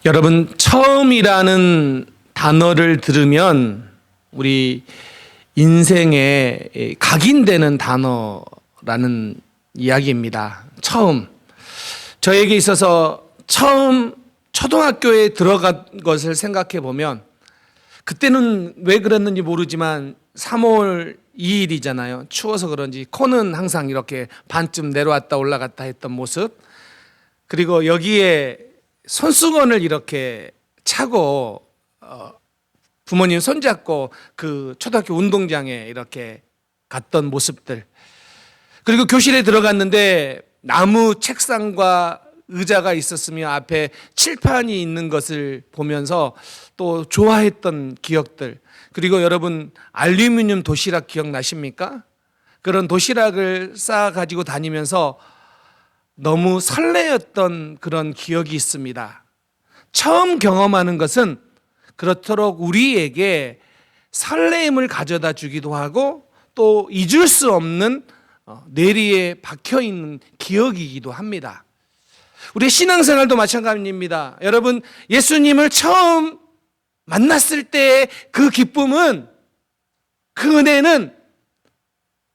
여러분, 처음이라는 단어를 들으면 우리 인생에 각인되는 단어라는 이야기입니다. 처음. 저에게 있어서 처음 초등학교에 들어간 것을 생각해 보면 그때는 왜 그랬는지 모르지만 3월 2일이잖아요. 추워서 그런지 코는 항상 이렇게 반쯤 내려왔다 올라갔다 했던 모습. 그리고 여기에 손수건을 이렇게 차고 부모님 손잡고 그 초등학교 운동장에 이렇게 갔던 모습들. 그리고 교실에 들어갔는데 나무 책상과 의자가 있었으며 앞에 칠판이 있는 것을 보면서 또 좋아했던 기억들. 그리고 여러분, 알루미늄 도시락 기억나십니까? 그런 도시락을 쌓아가지고 다니면서 너무 설레었던 그런 기억이 있습니다. 처음 경험하는 것은 그렇도록 우리에게 설레임을 가져다 주기도 하고 또 잊을 수 없는 뇌리에 박혀있는 기억이기도 합니다. 우리의 신앙생활도 마찬가지입니다. 여러분, 예수님을 처음 만났을 때의 그 기쁨은, 그 은혜는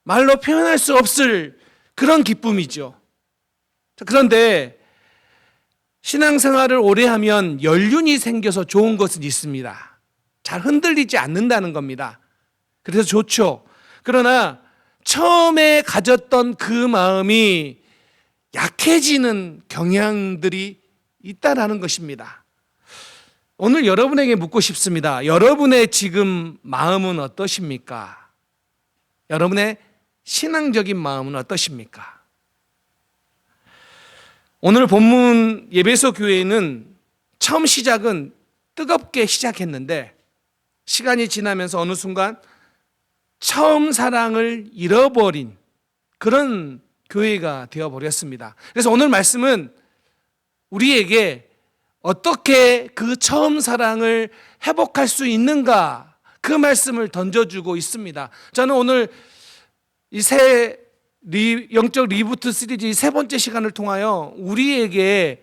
말로 표현할 수 없을 그런 기쁨이죠. 그런데 신앙생활을 오래 하면 연륜이 생겨서 좋은 것은 있습니다. 잘 흔들리지 않는다는 겁니다. 그래서 좋죠. 그러나 처음에 가졌던 그 마음이 약해지는 경향들이 있다라는 것입니다. 오늘 여러분에게 묻고 싶습니다. 여러분의 지금 마음은 어떠십니까? 여러분의 신앙적인 마음은 어떠십니까? 오늘 본문 예배소 교회는 처음 시작은 뜨겁게 시작했는데 시간이 지나면서 어느 순간 처음 사랑을 잃어버린 그런 교회가 되어버렸습니다. 그래서 오늘 말씀은 우리에게 어떻게 그 처음 사랑을 회복할 수 있는가, 그 말씀을 던져주고 있습니다. 저는 오늘 이 새 영적 리부트 시리즈 세 번째 시간을 통하여 우리에게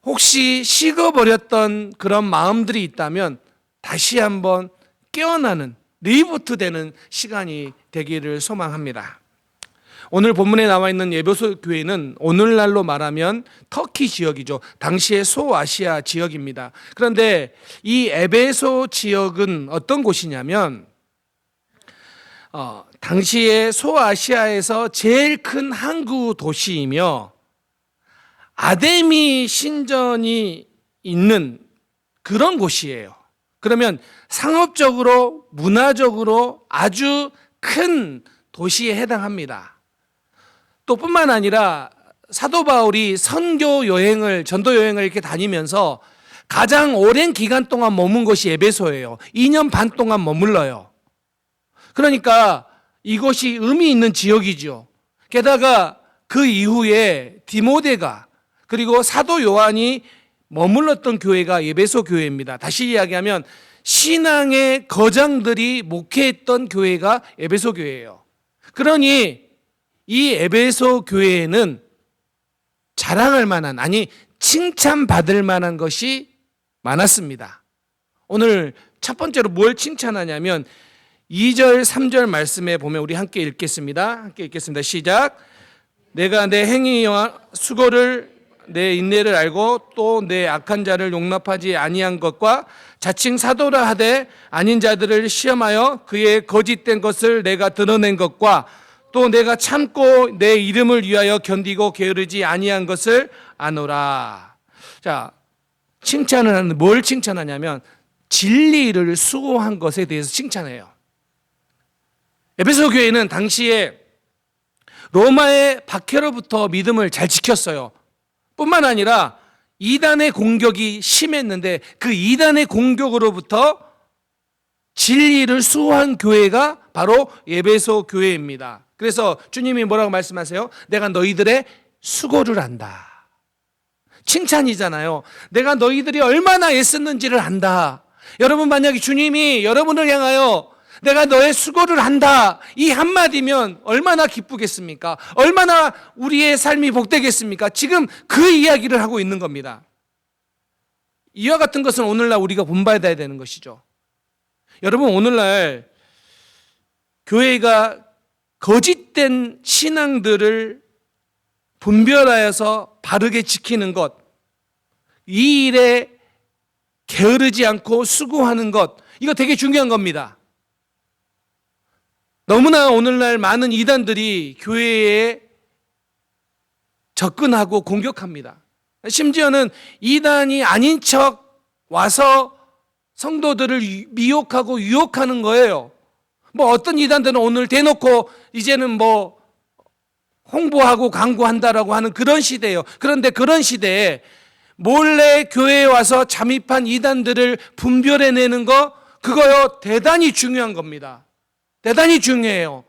혹시 식어버렸던 그런 마음들이 있다면 다시 한번 깨어나는, 리부트되는 시간이 되기를 소망합니다. 오늘 본문에 나와 있는 예배소 교회는 오늘날로 말하면 터키 지역이죠. 당시의 소아시아 지역입니다. 그런데 이 에베소 지역은 어떤 곳이냐면 당시에 소아시아에서 제일 큰 항구 도시이며 아데미 신전이 있는 그런 곳이에요. 그러면 상업적으로, 문화적으로 아주 큰 도시에 해당합니다. 또 뿐만 아니라 사도 바울이 선교 여행을, 전도 여행을 이렇게 다니면서 가장 오랜 기간 동안 머문 곳이 에베소예요. 2년 반 동안 머물러요. 그러니까 이것이 의미 있는 지역이죠. 게다가 그 이후에 디모데가, 그리고 사도 요한이 머물렀던 교회가 에베소 교회입니다. 다시 이야기하면 신앙의 거장들이 목회했던 교회가 에베소 교회예요. 그러니 이 에베소 교회에는 자랑할 만한, 아니 칭찬받을 만한 것이 많았습니다. 오늘 첫 번째로 뭘 칭찬하냐면 2절, 3절 말씀에 보면 우리 함께 읽겠습니다. 함께 읽겠습니다. 시작. 내가 내 행위와 수고를, 내 인내를 알고 또 내 악한 자를 용납하지 아니한 것과 자칭 사도라 하되 아닌 자들을 시험하여 그의 거짓된 것을 내가 드러낸 것과 또 내가 참고 내 이름을 위하여 견디고 게으르지 아니한 것을 아노라. 자, 칭찬을 하는데 뭘 칭찬하냐면 진리를 수고한 것에 대해서 칭찬해요. 에베소 교회는 당시에 로마의 박해로부터 믿음을 잘 지켰어요. 뿐만 아니라 이단의 공격이 심했는데 그 이단의 공격으로부터 진리를 수호한 교회가 바로 에베소 교회입니다. 그래서 주님이 뭐라고 말씀하세요? 내가 너희들의 수고를 안다. 칭찬이잖아요. 내가 너희들이 얼마나 애썼는지를 안다. 여러분, 만약에 주님이 여러분을 향하여 내가 너의 수고를 한다, 이 한마디면 얼마나 기쁘겠습니까? 얼마나 우리의 삶이 복되겠습니까? 지금 그 이야기를 하고 있는 겁니다. 이와 같은 것은 오늘날 우리가 본받아야 되는 것이죠. 여러분, 오늘날 교회가 거짓된 신앙들을 분별하여서 바르게 지키는 것, 이 일에 게으르지 않고 수고하는 것, 이거 되게 중요한 겁니다. 너무나 오늘날 많은 이단들이 교회에 접근하고 공격합니다. 심지어는 이단이 아닌 척 와서 성도들을 미혹하고 유혹하는 거예요. 뭐 어떤 이단들은 오늘 대놓고 이제는 뭐 홍보하고 광고한다라고 하는 그런 시대예요. 그런데 그런 시대에 몰래 교회에 와서 잠입한 이단들을 분별해내는 거, 그거요 대단히 중요한 겁니다. 대단히 중요해요.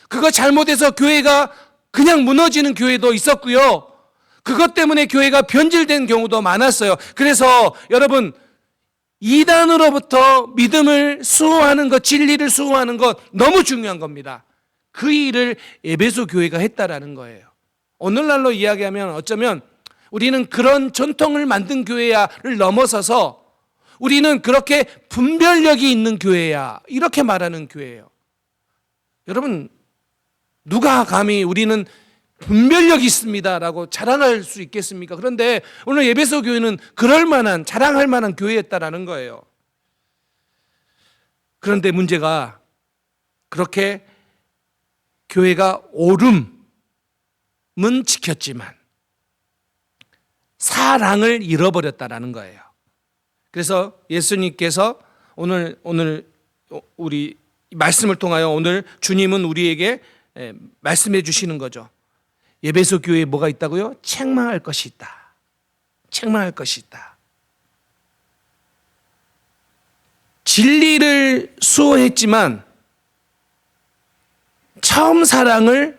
그거 잘못해서 교회가 그냥 무너지는 교회도 있었고요. 그것 때문에 교회가 변질된 경우도 많았어요. 그래서 여러분, 이단으로부터 믿음을 수호하는 것, 진리를 수호하는 것 너무 중요한 겁니다. 그 일을 에베소 교회가 했다라는 거예요. 오늘날로 이야기하면 어쩌면 우리는 그런 전통을 만든 교회야를 넘어서서 우리는 그렇게 분별력이 있는 교회야, 이렇게 말하는 교회예요. 여러분, 누가 감히 우리는 분별력이 있습니다라고 자랑할 수 있겠습니까? 그런데 오늘 에베소 교회는 그럴 만한, 자랑할 만한 교회였다라는 거예요. 그런데 문제가 그렇게 교회가 옳음은 지켰지만 사랑을 잃어버렸다라는 거예요. 그래서 예수님께서 오늘 우리 말씀을 통하여 오늘 주님은 우리에게 말씀해 주시는 거죠. 에베소 교회에 뭐가 있다고요? 책망할 것이 있다. 책망할 것이 있다. 진리를 수호했지만 처음 사랑을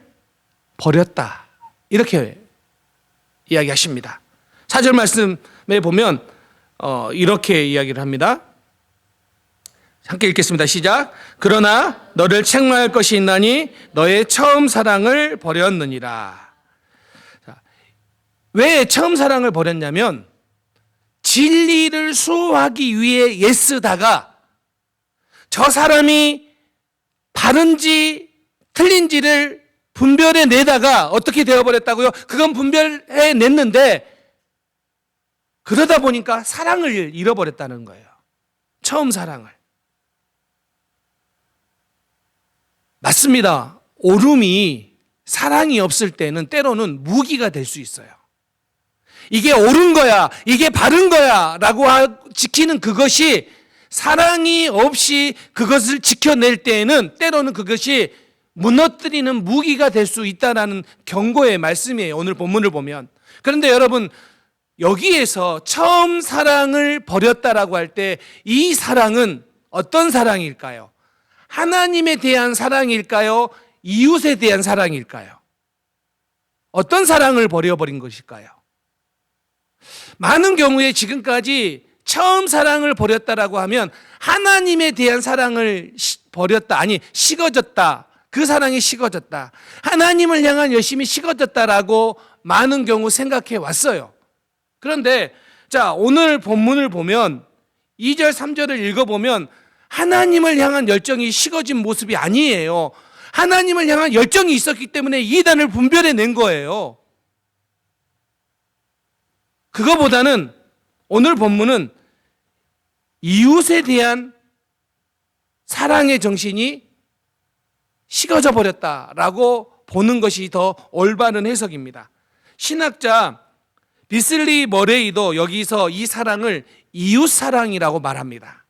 버렸다. 이렇게 이야기하십니다. 4절 말씀에 보면 이렇게 이야기를 합니다. 함께 읽겠습니다. 시작. 그러나 너를 책망할 것이 있나니 너의 처음 사랑을 버렸느니라. 왜 처음 사랑을 버렸냐면 진리를 수호하기 위해 애쓰다가 저 사람이 바른지 틀린지를 분별해 내다가 어떻게 되어버렸다고요? 그건 분별해 냈는데 그러다 보니까 사랑을 잃어버렸다는 거예요. 처음 사랑을. 맞습니다. 옳음이 사랑이 없을 때는 때로는 무기가 될 수 있어요. 이게 옳은 거야, 이게 바른 거야 라고 지키는 그것이 사랑이 없이 그것을 지켜낼 때에는 때로는 그것이 무너뜨리는 무기가 될 수 있다는 경고의 말씀이에요. 오늘 본문을 보면. 그런데 여러분, 여기에서 처음 사랑을 버렸다라고 할 때 이 사랑은 어떤 사랑일까요? 하나님에 대한 사랑일까요? 이웃에 대한 사랑일까요? 어떤 사랑을 버려버린 것일까요? 많은 경우에 지금까지 처음 사랑을 버렸다라고 하면 하나님에 대한 사랑을 버렸다, 아니 식어졌다, 그 사랑이 식어졌다, 하나님을 향한 열심이 식어졌다라고 많은 경우 생각해 왔어요. 그런데 자, 오늘 본문을 보면 2절 3절을 읽어보면 하나님을 향한 열정이 식어진 모습이 아니에요. 하나님을 향한 열정이 있었기 때문에 이단을 분별해 낸 거예요. 그거보다는 오늘 본문은 이웃에 대한 사랑의 정신이 식어져 버렸다라고 보는 것이 더 올바른 해석입니다. 신학자 비슬리 머레이도 여기서 이 사랑을 이웃 사랑이라고 말합니다.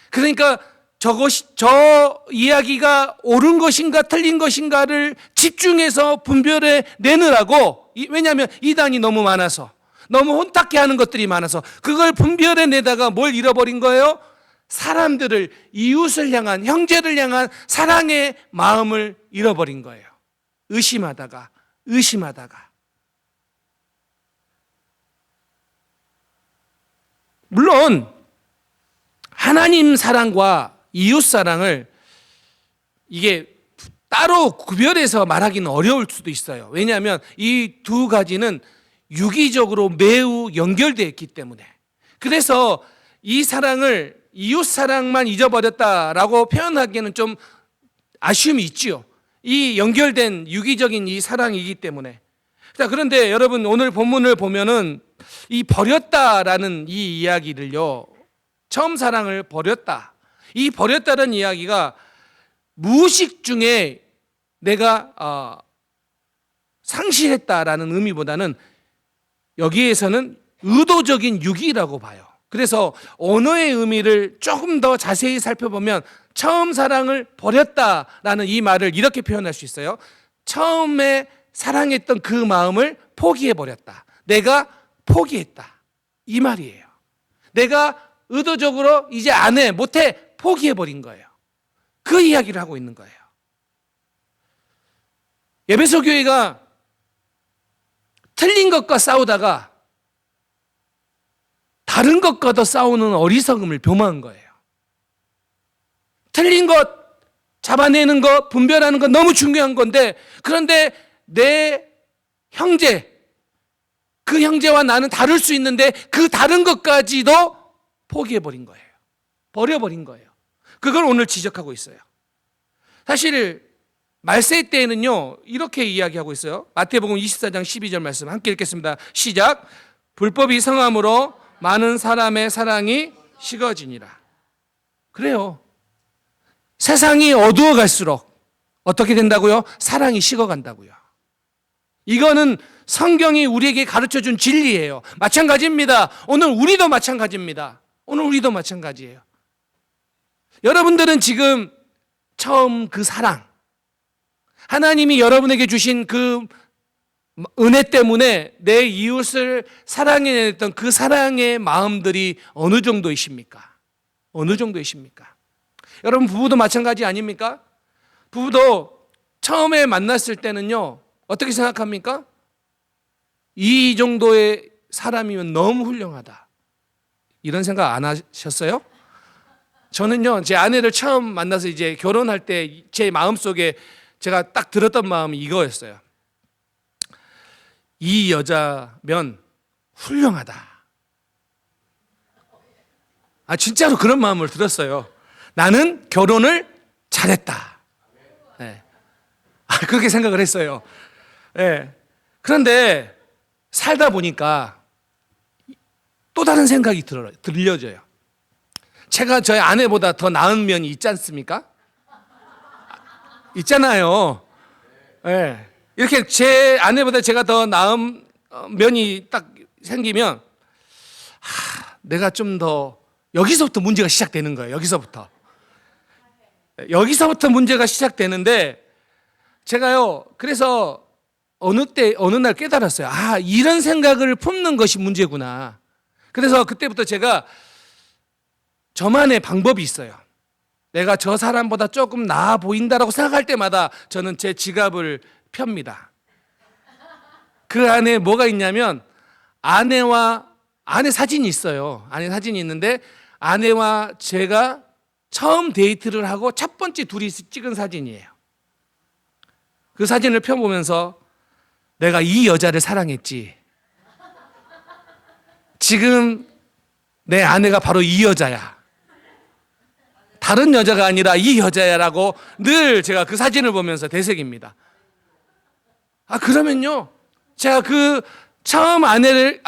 그러니까 저 이야기가 옳은 것인가 틀린 것인가를 집중해서 분별해 내느라고, 왜냐하면 이단이 너무 많아서, 너무 혼탁해 하는 것들이 많아서 그걸 분별해 내다가 뭘 잃어버린 거예요? 사람들을, 이웃을 향한, 형제를 향한 사랑의 마음을 잃어버린 거예요. 의심하다가. 물론 하나님 사랑과 이웃 사랑을 이게 따로 구별해서 말하기는 어려울 수도 있어요. 왜냐하면 이 두 가지는 유기적으로 매우 연결되어 있기 때문에. 그래서 이 사랑을 이웃 사랑만 잊어버렸다라고 표현하기에는 좀 아쉬움이 있지요. 이 연결된 유기적인 이 사랑이기 때문에. 자, 그런데 여러분 오늘 본문을 보면은 이 버렸다라는 이 이야기를요, 처음 사랑을 버렸다. 이 버렸다는 이야기가 무의식 중에 내가 상실했다라는 의미보다는 여기에서는 의도적인 유기라고 봐요. 그래서 언어의 의미를 조금 더 자세히 살펴보면 처음 사랑을 버렸다라는 이 말을 이렇게 표현할 수 있어요. 처음에 사랑했던 그 마음을 포기해버렸다. 내가 포기했다. 이 말이에요. 내가 의도적으로 이제 안 해, 못해, 포기해버린 거예요. 그 이야기를 하고 있는 거예요. 에베소 교회가 틀린 것과 싸우다가 다른 것과도 싸우는 어리석음을 교마한 거예요. 틀린 것, 잡아내는 것, 분별하는 것 너무 중요한 건데, 그런데 내 형제, 그 형제와 나는 다를 수 있는데 그 다른 것까지도 포기해버린 거예요. 버려버린 거예요. 그걸 오늘 지적하고 있어요. 사실 말세 때에는요, 이렇게 이야기하고 있어요. 마태복음 24장 12절 말씀 함께 읽겠습니다. 시작. 불법이 성함으로 많은 사람의 사랑이 식어지니라. 그래요. 세상이 어두워갈수록 어떻게 된다고요? 사랑이 식어간다고요. 이거는 성경이 우리에게 가르쳐준 진리예요. 마찬가지입니다. 오늘 우리도 마찬가지입니다. 오늘 우리도 마찬가지예요. 여러분들은 지금 처음 그 사랑, 하나님이 여러분에게 주신 그 은혜 때문에 내 이웃을 사랑해냈던 그 사랑의 마음들이 어느 정도이십니까? 어느 정도이십니까? 여러분 부부도 마찬가지 아닙니까? 부부도 처음에 만났을 때는요, 어떻게 생각합니까? 이 정도의 사람이면 너무 훌륭하다. 이런 생각 안 하셨어요? 저는요, 제 아내를 처음 만나서 이제 결혼할 때 제 마음속에 제가 딱 들었던 마음이 이거였어요. 이 여자면 훌륭하다. 진짜로 그런 마음을 들었어요. 나는 결혼을 잘했다. 네. 그렇게 생각을 했어요. 네. 그런데 살다 보니까 또 다른 생각이 들려져요. 제가 저희 아내보다 더 나은 면이 있지 않습니까? 있잖아요. 네. 이렇게 제 아내보다 제가 더 나은 면이 딱 생기면 내가 좀 더 여기서부터 문제가 시작되는 거예요. 여기서부터 문제가 시작되는데 제가요, 그래서 어느 날 깨달았어요. 이런 생각을 품는 것이 문제구나. 그래서 그때부터 제가 저만의 방법이 있어요. 내가 저 사람보다 조금 나아 보인다라고 생각할 때마다 저는 제 지갑을 펴니다. 그 안에 뭐가 있냐면 아내 사진이 있어요. 아내 사진이 있는데 아내와 제가 처음 데이트를 하고 첫 번째 둘이 찍은 사진이에요. 그 사진을 펴보면서 내가 이 여자를 사랑했지. 지금 내 아내가 바로 이 여자야. 다른 여자가 아니라 이 여자야라고 늘 제가 그 사진을 보면서 되새깁니다. 그러면요, 제가 그 처음 아내를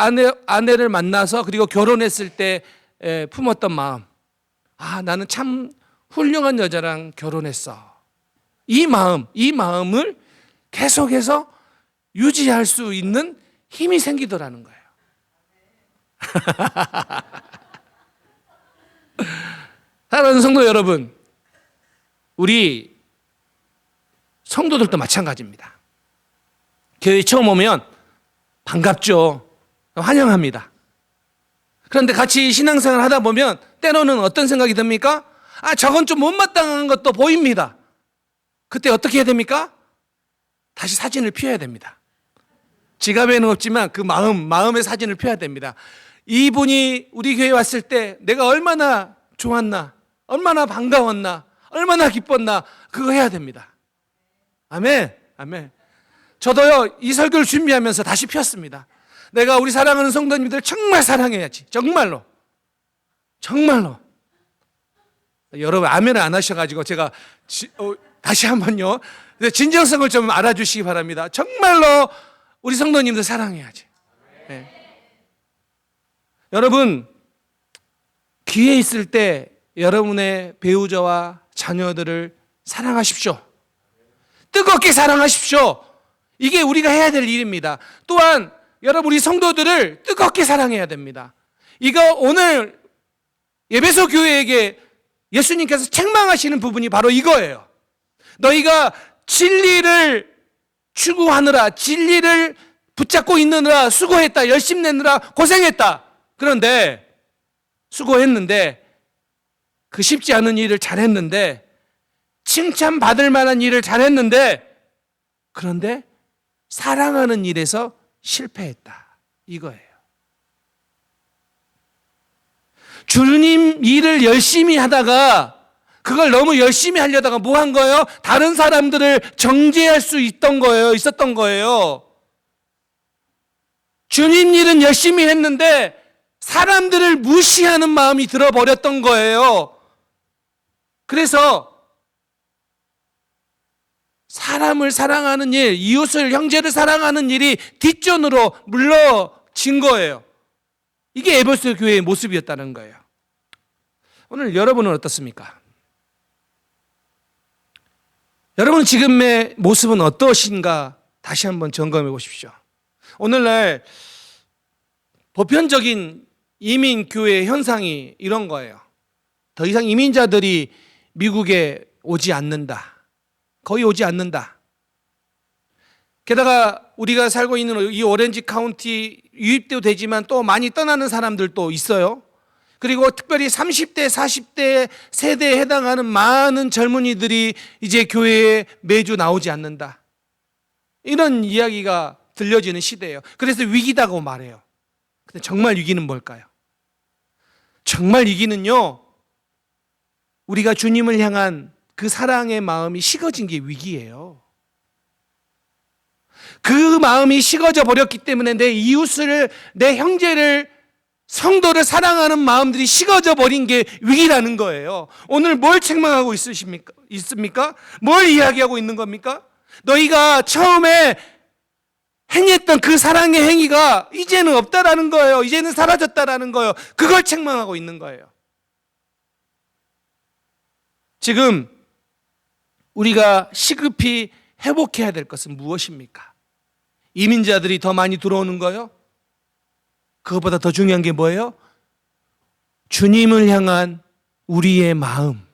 만나서 그리고 결혼했을 때 품었던 마음, 나는 참 훌륭한 여자랑 결혼했어. 이 마음을 계속해서 유지할 수 있는 힘이 생기더라는 거예요. 사랑하는 성도 여러분, 우리 성도들도 마찬가지입니다. 교회 처음 오면 반갑죠. 환영합니다. 그런데 같이 신앙생활 하다 보면 때로는 어떤 생각이 듭니까? 저건 좀 못마땅한 것도 보입니다. 그때 어떻게 해야 됩니까? 다시 사진을 펴야 됩니다. 지갑에는 없지만 그 마음의 사진을 펴야 됩니다. 이분이 우리 교회에 왔을 때 내가 얼마나 좋았나, 얼마나 반가웠나, 얼마나 기뻤나, 그거 해야 됩니다. 아멘. 저도요, 이 설교를 준비하면서 다시 폈습니다. 내가 우리 사랑하는 성도님들 정말 사랑해야지. 정말로. 정말로. 여러분 아멘을 안 하셔가지고 제가 다시 한번요. 진정성을 좀 알아주시기 바랍니다. 정말로 우리 성도님들 사랑해야지. 네. 여러분 기회 있을 때 여러분의 배우자와 자녀들을 사랑하십시오. 뜨겁게 사랑하십시오. 이게 우리가 해야 될 일입니다. 또한 여러분 우리 성도들을 뜨겁게 사랑해야 됩니다. 이거 오늘 에베소 교회에게 예수님께서 책망하시는 부분이 바로 이거예요. 너희가 진리를 추구하느라, 진리를 붙잡고 있느라 수고했다, 열심히 내느라 고생했다. 그런데 수고했는데 그 쉽지 않은 일을 잘했는데 칭찬받을 만한 일을 잘했는데 그런데 사랑하는 일에서 실패했다. 이거예요. 주님 일을 열심히 하다가 그걸 너무 열심히 하려다가 뭐 한 거예요? 다른 사람들을 정죄할 수 있었던 거예요. 주님 일은 열심히 했는데 사람들을 무시하는 마음이 들어버렸던 거예요. 그래서 사람을 사랑하는 일, 이웃을, 형제를 사랑하는 일이 뒷전으로 물러진 거예요. 이게 에베소 교회의 모습이었다는 거예요. 오늘 여러분은 어떻습니까? 여러분 지금의 모습은 어떠신가 다시 한번 점검해 보십시오. 오늘날 보편적인 이민교회 현상이 이런 거예요. 더 이상 이민자들이 미국에 오지 않는다. 거의 오지 않는다. 게다가 우리가 살고 있는 이 오렌지 카운티 유입도 되지만 또 많이 떠나는 사람들도 있어요. 그리고 특별히 30대, 40대 세대에 해당하는 많은 젊은이들이 이제 교회에 매주 나오지 않는다. 이런 이야기가 들려지는 시대예요. 그래서 위기다고 말해요. 근데 정말 위기는 뭘까요? 정말 위기는요, 우리가 주님을 향한 그 사랑의 마음이 식어진 게 위기예요. 그 마음이 식어져 버렸기 때문에 내 이웃을, 내 형제를, 성도를 사랑하는 마음들이 식어져 버린 게 위기라는 거예요. 오늘 뭘 책망하고 있습니까? 뭘 이야기하고 있는 겁니까? 너희가 처음에 행했던 그 사랑의 행위가 이제는 없다라는 거예요. 이제는 사라졌다라는 거예요. 그걸 책망하고 있는 거예요. 지금 우리가 시급히 회복해야 될 것은 무엇입니까? 이민자들이 더 많이 들어오는 거예요? 그것보다 더 중요한 게 뭐예요? 주님을 향한 우리의 마음.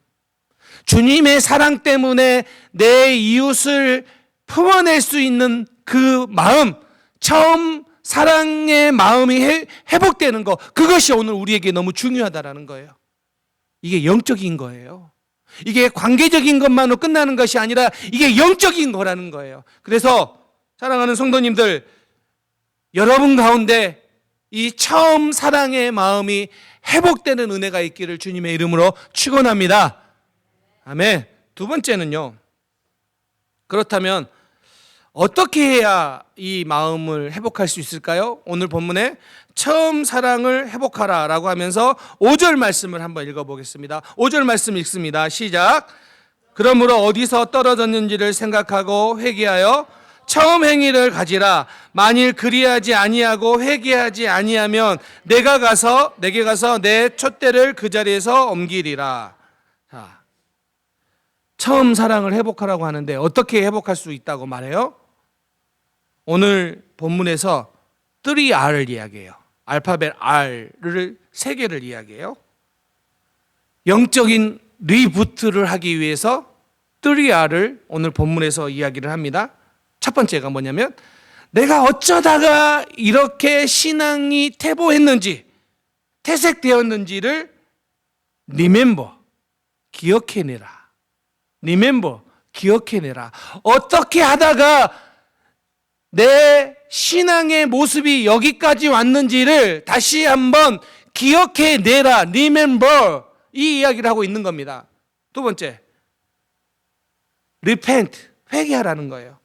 주님의 사랑 때문에 내 이웃을 품어낼 수 있는 그 마음, 처음 사랑의 마음이 회복되는 것, 그것이 오늘 우리에게 너무 중요하다라는 거예요. 이게 영적인 거예요. 이게 관계적인 것만으로 끝나는 것이 아니라 이게 영적인 거라는 거예요. 그래서 사랑하는 성도님들, 여러분 가운데 이 처음 사랑의 마음이 회복되는 은혜가 있기를 주님의 이름으로 축원합니다. 아멘. 두 번째는요, 그렇다면 어떻게 해야 이 마음을 회복할 수 있을까요? 오늘 본문에 처음 사랑을 회복하라 라고 하면서 5절 말씀을 한번 읽어보겠습니다. 5절 말씀 읽습니다. 시작. 그러므로 어디서 떨어졌는지를 생각하고 회개하여 처음 행위를 가지라. 만일 그리하지 아니하고 회개하지 아니하면 내게 가서 내 촛대를 그 자리에서 옮기리라. 자, 처음 사랑을 회복하라고 하는데 어떻게 회복할 수 있다고 말해요? 오늘 본문에서 3R을 이야기해요. 알파벳 R을 3개를 이야기해요. 영적인 리부트를 하기 위해서 3R을 오늘 본문에서 이야기를 합니다. 첫 번째가 뭐냐면 내가 어쩌다가 이렇게 신앙이 퇴색되었는지를 remember, 기억해내라. remember, 기억해내라. 어떻게 하다가 내 신앙의 모습이 여기까지 왔는지를 다시 한번 기억해내라. remember, 이 이야기를 하고 있는 겁니다. 두 번째, repent, 회개하라는 거예요.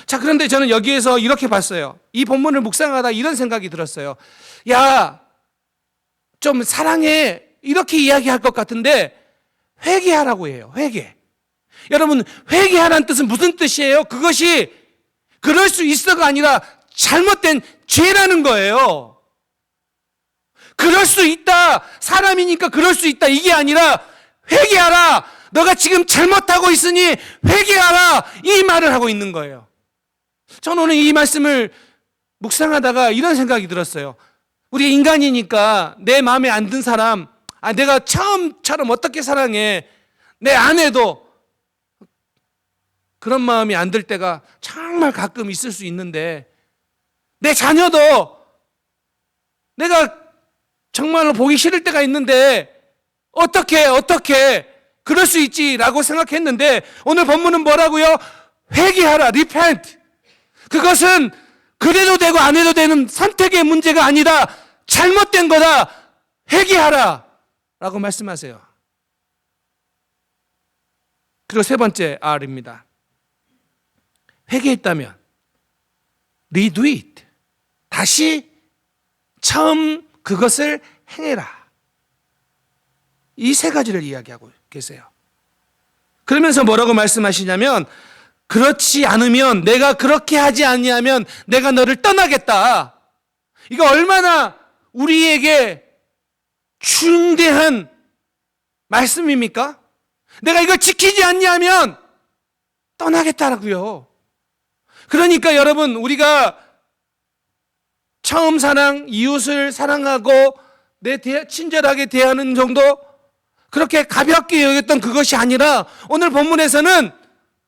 자, 그런데 저는 여기에서 이렇게 봤어요. 이 본문을 묵상하다 이런 생각이 들었어요. 야, 좀 사랑해. 이렇게 이야기할 것 같은데 회개하라고 해요. 회개. 여러분, 회개하라는 뜻은 무슨 뜻이에요? 그것이 그럴 수 있어가 아니라 잘못된 죄라는 거예요. 그럴 수 있다. 사람이니까 그럴 수 있다. 이게 아니라 회개하라. 너가 지금 잘못하고 있으니 회개하라. 이 말을 하고 있는 거예요. 저는 오늘 이 말씀을 묵상하다가 이런 생각이 들었어요. 우리 인간이니까 내 마음에 안 든 사람, 내가 처음처럼 어떻게 사랑해. 내 아내도 그런 마음이 안 들 때가 정말 가끔 있을 수 있는데, 내 자녀도 내가 정말로 보기 싫을 때가 있는데 어떻게 그럴 수 있지라고 생각했는데, 오늘 본문은 뭐라고요? 회개하라. repent. 그것은 그래도 되고 안 해도 되는 선택의 문제가 아니다. 잘못된 거다. 회개하라 라고 말씀하세요. 그리고 세 번째 R입니다. 회개했다면 redo it. 다시 처음 그것을 행해라. 이 세 가지를 이야기하고 계세요. 그러면서 뭐라고 말씀하시냐면, 그렇지 않으면, 내가 그렇게 하지 않냐면 내가 너를 떠나겠다. 이거 얼마나 우리에게 중대한 말씀입니까? 내가 이걸 지키지 않냐면 떠나겠다라고요. 그러니까 여러분, 우리가 처음 사랑, 이웃을 사랑하고 친절하게 대하는 정도, 그렇게 가볍게 여겼던 그것이 아니라 오늘 본문에서는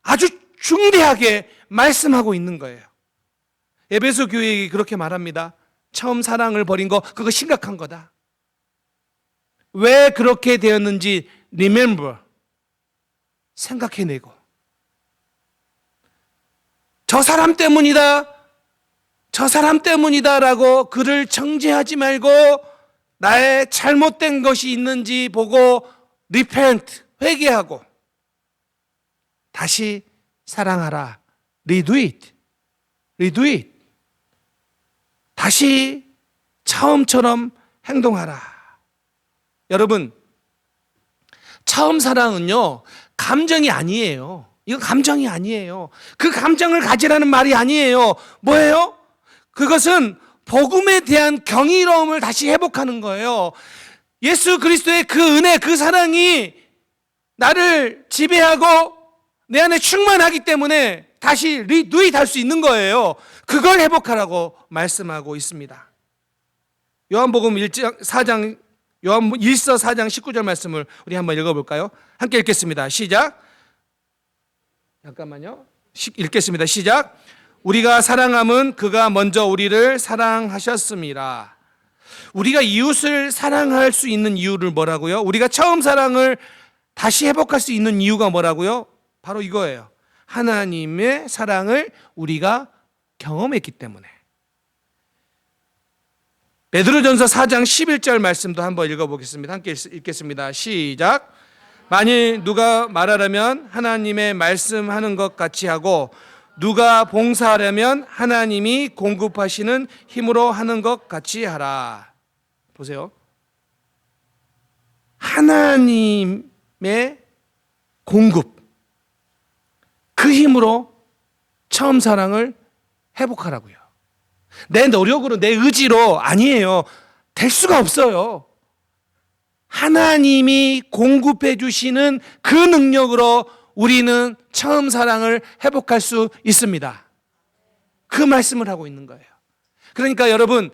아주 중대하게 말씀하고 있는 거예요. 에베소 교회에 그렇게 말합니다. 처음 사랑을 버린 거, 그거 심각한 거다. 왜 그렇게 되었는지 remember, 생각해내고, 저 사람 때문이다라고 그를 정죄하지 말고 나의 잘못된 것이 있는지 보고 repent, 회개하고 다시 사랑하라. redo it. 다시 처음처럼 행동하라. 여러분, 처음 사랑은요, 감정이 아니에요. 이거 감정이 아니에요. 그 감정을 가지라는 말이 아니에요. 뭐예요? 그것은 복음에 대한 경이로움을 다시 회복하는 거예요. 예수 그리스도의 그 은혜, 그 사랑이 나를 지배하고 내 안에 충만하기 때문에 다시 리누잇 할 수 있는 거예요. 그걸 회복하라고 말씀하고 있습니다. 요한복음 1서 4장 19절 말씀을 우리 한번 읽어볼까요? 함께 읽겠습니다. 시작. 잠깐만요. 읽겠습니다. 시작. 우리가 사랑함은 그가 먼저 우리를 사랑하셨습니다. 우리가 이웃을 사랑할 수 있는 이유를 뭐라고요? 우리가 처음 사랑을 다시 회복할 수 있는 이유가 뭐라고요? 바로 이거예요. 하나님의 사랑을 우리가 경험했기 때문에. 베드로전서 4장 11절 말씀도 한번 읽어보겠습니다. 함께 읽겠습니다. 시작. 만일 누가 말하려면 하나님의 말씀하는 것 같이 하고, 누가 봉사하려면 하나님이 공급하시는 힘으로 하는 것 같이 하라. 보세요. 하나님의 공급, 그 힘으로 처음 사랑을 회복하라고요. 내 노력으로, 내 의지로 아니에요. 될 수가 없어요. 하나님이 공급해 주시는 그 능력으로 우리는 처음 사랑을 회복할 수 있습니다. 그 말씀을 하고 있는 거예요. 그러니까 여러분,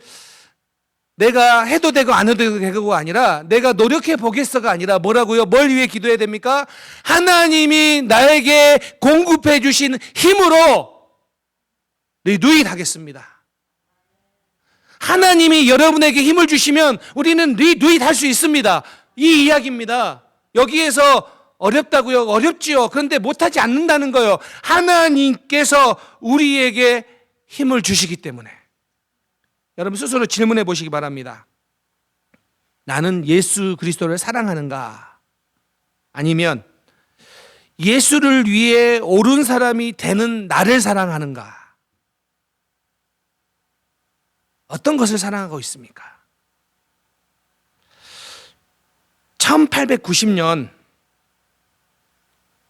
내가 해도 되고 안 해도 되고가 아니라 내가 노력해 보겠어가 아니라 뭐라고요? 뭘 위해 기도해야 됩니까? 하나님이 나에게 공급해 주신 힘으로 리누잇 하겠습니다. 하나님이 여러분에게 힘을 주시면 우리는 리누잇 할 수 있습니다. 이 이야기입니다. 여기에서 어렵다고요? 어렵지요. 그런데 못하지 않는다는 거예요. 하나님께서 우리에게 힘을 주시기 때문에. 여러분 스스로 질문해 보시기 바랍니다. 나는 예수 그리스도를 사랑하는가? 아니면 예수를 위해 옳은 사람이 되는 나를 사랑하는가? 어떤 것을 사랑하고 있습니까? 1890년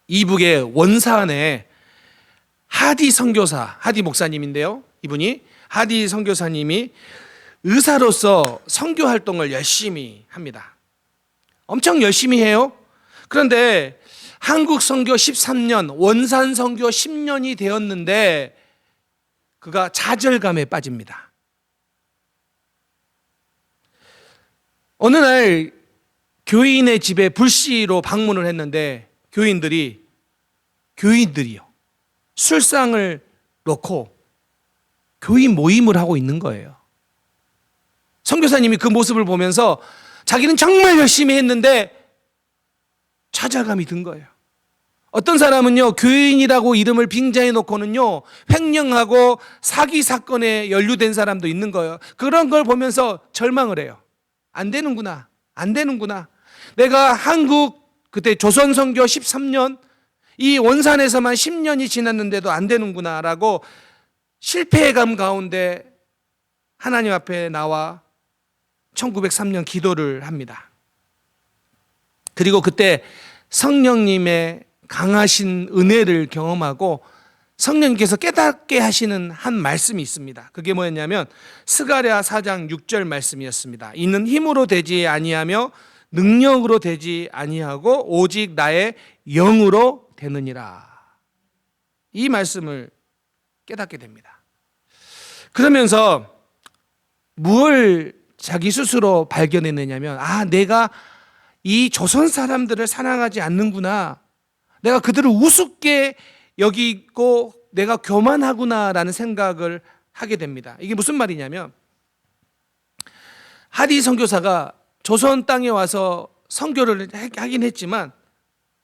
이북의 원산에 하디 선교사, 하디 목사님인데요. 이분이 하디 선교사님이 의사로서 선교 활동을 열심히 합니다. 엄청 열심히 해요. 그런데 한국 선교 13년, 원산 선교 10년이 되었는데 그가 좌절감에 빠집니다. 어느 날 교인의 집에 불시로 방문을 했는데 교인들이요, 술상을 놓고 교인 모임을 하고 있는 거예요. 선교사님이 그 모습을 보면서 자기는 정말 열심히 했는데 좌절감이 든 거예요. 어떤 사람은요, 교인이라고 이름을 빙자해 놓고는요, 횡령하고 사기 사건에 연루된 사람도 있는 거예요. 그런 걸 보면서 절망을 해요. 안 되는구나. 내가 한국 그때 조선 선교 13년 이 원산에서만 10년이 지났는데도 안 되는구나라고 실패감 가운데 하나님 앞에 나와 1903년 기도를 합니다. 그리고 그때 성령님의 강하신 은혜를 경험하고 성령님께서 깨닫게 하시는 한 말씀이 있습니다. 그게 뭐였냐면 스가랴 4장 6절 말씀이었습니다. 이는 힘으로 되지 아니하며 능력으로 되지 아니하고 오직 나의 영으로 되느니라. 이 말씀을 깨닫게 됩니다. 그러면서 무엇을 자기 스스로 발견했느냐면 내가 이 조선 사람들을 사랑하지 않는구나. 내가 그들을 우습게 여기고 내가 교만하구나라는 생각을 하게 됩니다. 이게 무슨 말이냐면 하디 선교사가 조선 땅에 와서 선교를 하긴 했지만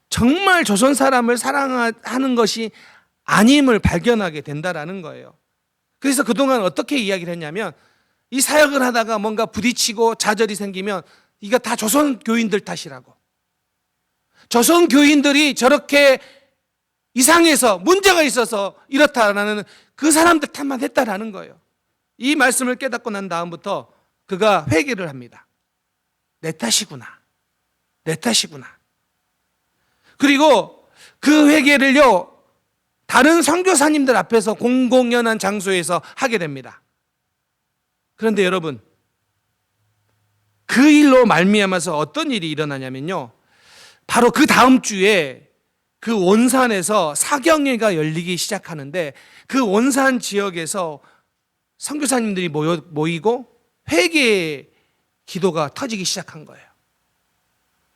정말 조선 사람을 사랑하는 것이 아님을 발견하게 된다라는 거예요. 그래서 그동안 어떻게 이야기를 했냐면 이 사역을 하다가 뭔가 부딪히고 좌절이 생기면 이거 다 조선 교인들 탓이라고. 조선 교인들이 저렇게 이상해서 문제가 있어서 이렇다라는 그 사람들 탓만 했다라는 거예요. 이 말씀을 깨닫고 난 다음부터 그가 회개를 합니다. 내 탓이구나. 그리고 그 회개를요, 다른 선교사님들 앞에서 공공연한 장소에서 하게 됩니다. 그런데 여러분, 그 일로 말미암아서 어떤 일이 일어나냐면요, 바로 그 다음 주에 그 원산에서 사경회가 열리기 시작하는데 그 원산 지역에서 선교사님들이 모이고 회개 기도가 터지기 시작한 거예요.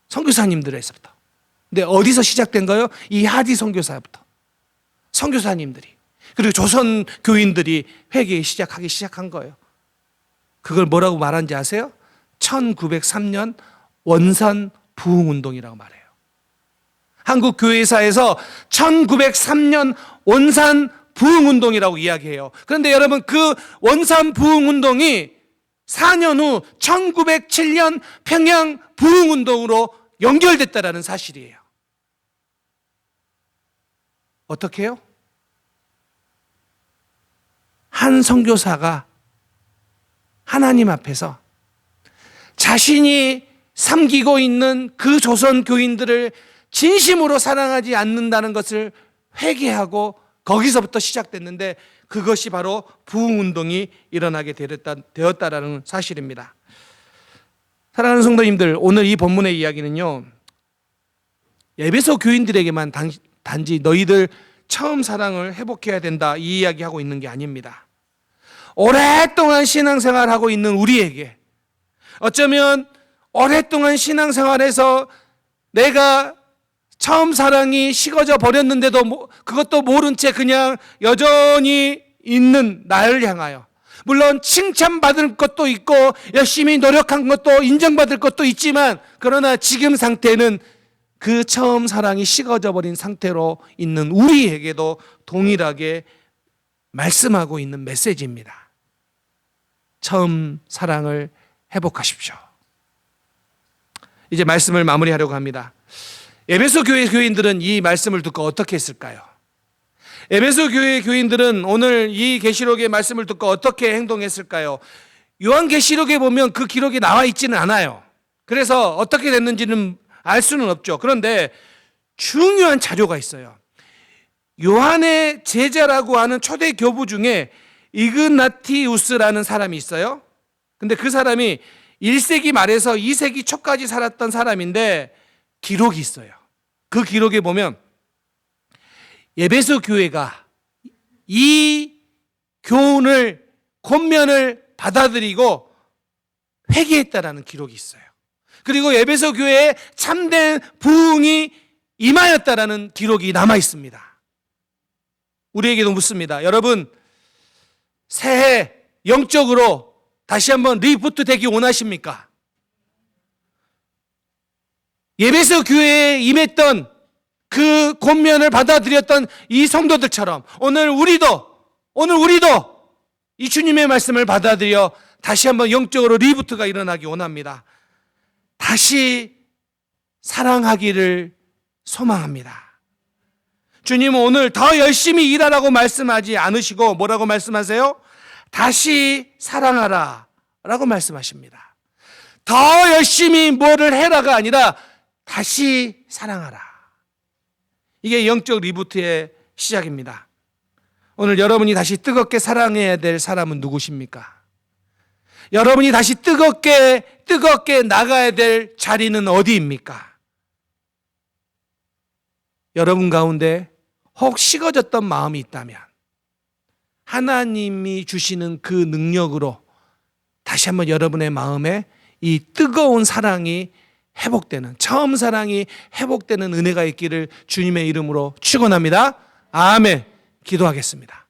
선교사님들에서부터. 근데 어디서 시작된 거예요? 이 하디 선교사부터. 선교사님들이. 그리고 조선 교인들이 회개 시작하기 시작한 거예요. 그걸 뭐라고 말하는지 아세요? 1903년 원산 부흥운동이라고 말해요. 한국 교회사에서 1903년 원산 부흥운동이라고 이야기해요. 그런데 여러분, 그 원산 부흥운동이 4년 후 1907년 평양 부흥운동으로 연결됐다라는 사실이에요. 어떻게 해요? 한 선교사가 하나님 앞에서 자신이 섬기고 있는 그 조선 교인들을 진심으로 사랑하지 않는다는 것을 회개하고 거기서부터 시작됐는데 그것이 바로 부흥운동이 일어나게 되었다라는 사실입니다. 사랑하는 성도님들, 오늘 이 본문의 이야기는요, 에베소 교인들에게만 단지 너희들 처음 사랑을 회복해야 된다 이 이야기하고 있는 게 아닙니다. 오랫동안 신앙생활하고 있는 우리에게, 어쩌면 오랫동안 신앙생활에서 내가 처음 사랑이 식어져 버렸는데도 그것도 모른 채 그냥 여전히 있는 나를 향하여, 물론 칭찬받을 것도 있고 열심히 노력한 것도 인정받을 것도 있지만, 그러나 지금 상태는 그 처음 사랑이 식어져 버린 상태로 있는 우리에게도 동일하게 말씀하고 있는 메시지입니다. 처음 사랑을 회복하십시오. 이제 말씀을 마무리하려고 합니다. 에베소 교회 교인들은 이 말씀을 듣고 어떻게 했을까요? 에베소 교회 교인들은 오늘 이 계시록의 말씀을 듣고 어떻게 행동했을까요? 요한계시록에 보면 그 기록이 나와 있지는 않아요. 그래서 어떻게 됐는지는 알 수는 없죠. 그런데 중요한 자료가 있어요. 요한의 제자라고 하는 초대 교부 중에 이그나티우스라는 사람이 있어요. 근데 그 사람이 1세기 말에서 2세기 초까지 살았던 사람인데 기록이 있어요. 그 기록에 보면 에베소 교회가 이 교훈을 권면을 받아들이고 회개했다라는 기록이 있어요. 그리고 에베소 교회에 참된 부흥이 임하였다라는 기록이 남아 있습니다. 우리에게도 묻습니다. 여러분, 새해 영적으로 다시 한번 리부트 되기 원하십니까? 에베소 교회에 임했던 그 권면을 받아들였던 이 성도들처럼 오늘 우리도 이 주님의 말씀을 받아들여 다시 한번 영적으로 리부트가 일어나기 원합니다. 다시 사랑하기를 소망합니다. 주님은 오늘 더 열심히 일하라고 말씀하지 않으시고 뭐라고 말씀하세요? 다시 사랑하라 라고 말씀하십니다. 더 열심히 뭐를 해라가 아니라 다시 사랑하라. 이게 영적 리부트의 시작입니다. 오늘 여러분이 다시 뜨겁게 사랑해야 될 사람은 누구십니까? 여러분이 다시 뜨겁게 나가야 될 자리는 어디입니까? 여러분 가운데 혹 식어졌던 마음이 있다면 하나님이 주시는 그 능력으로 다시 한번 여러분의 마음에 이 뜨거운 사랑이 회복되는, 처음 사랑이 회복되는 은혜가 있기를 주님의 이름으로 축원합니다. 아멘. 기도하겠습니다.